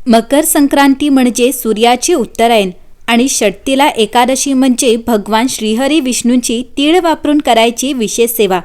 मकर संक्रांती म्हणजे सूर्याचे उत्तरायण आणि षटतिला एकादशी म्हणजे भगवान श्रीहरी विष्णूंची तीळ वापरून करायची विशेष सेवा।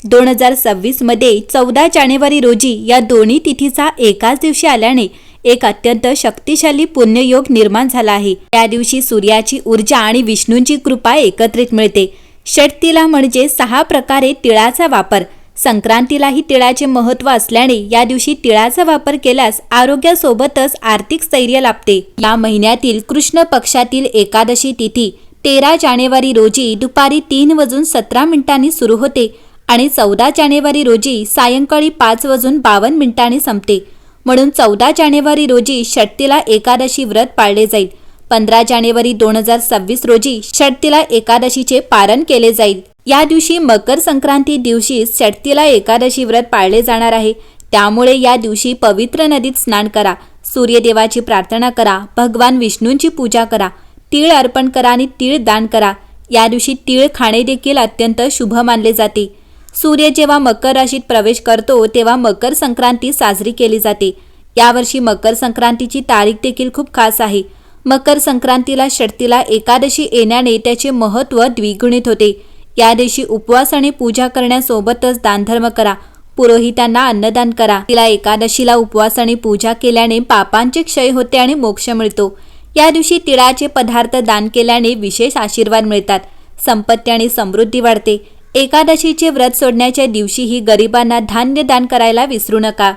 2026 मध्ये 14 जानेवारी रोजी या दोन्ही तिथीचा एकाच दिवशी आल्याने एक अत्यंत शक्तिशाली पुण्ययोग निर्माण झाला आहे। त्या दिवशी सूर्याची ऊर्जा आणि विष्णूंची कृपा एकत्रित मिळते। षटतिला म्हणजे 6 प्रकारे तिळाचा वापर। संक्रांतीलाही तिळाचे महत्त्व असल्याने या दिवशी तिळाचा वापर केल्यास आरोग्यासोबतच आर्थिक स्थैर्य लाभते। या महिन्यातील कृष्ण पक्षातील एकादशी तिथी 13 जानेवारी रोजी दुपारी 3:17 सुरू होते आणि 14 जानेवारी रोजी सायंकाळी 5:52 संपते। म्हणून 14 जानेवारी रोजी षटतिला एकादशी व्रत पाळले जाईल। 15 जानेवारी 2026 रोजी षटतिला एकादशीचे पारण केले जाईल। या दिवशी मकर संक्रांती दिवशी षटतिला एकादशी व्रत पाळले जाणार आहे। त्यामुळे या दिवशी पवित्र नदीत स्नान करा, सूर्यदेवाची प्रार्थना करा, भगवान विष्णूंची पूजा करा, तीळ अर्पण करा आणि तीळ दान करा। या दिवशी तीळ खाणे देखील अत्यंत शुभ मानले जाते। सूर्य जेव्हा मकर राशीत प्रवेश करतो तेव्हा मकर संक्रांती साजरी केली जाते। यावर्षी मकर संक्रांतीची तारीख देखील खूप खास आहे। मकर संक्रांतीला षटतिला एकादशी येण्याने त्याचे महत्त्व द्विगुणित होते। या दिवशी उपवास आणि पूजा करण्यासोबतच दानधर्म करा, पुरोहितांना अन्नदान करा। तिला एकादशीला उपवास आणि पूजा केल्याने पापांचे क्षय होते आणि मोक्ष मिळतो। या दिवशी तिळाचे पदार्थ दान केल्याने विशेष आशीर्वाद मिळतात, संपत्ती आणि समृद्धी वाढते। एकादशीचे व्रत सोडण्याच्या दिवशीही गरिबांना धान्य दान करायला विसरू नका।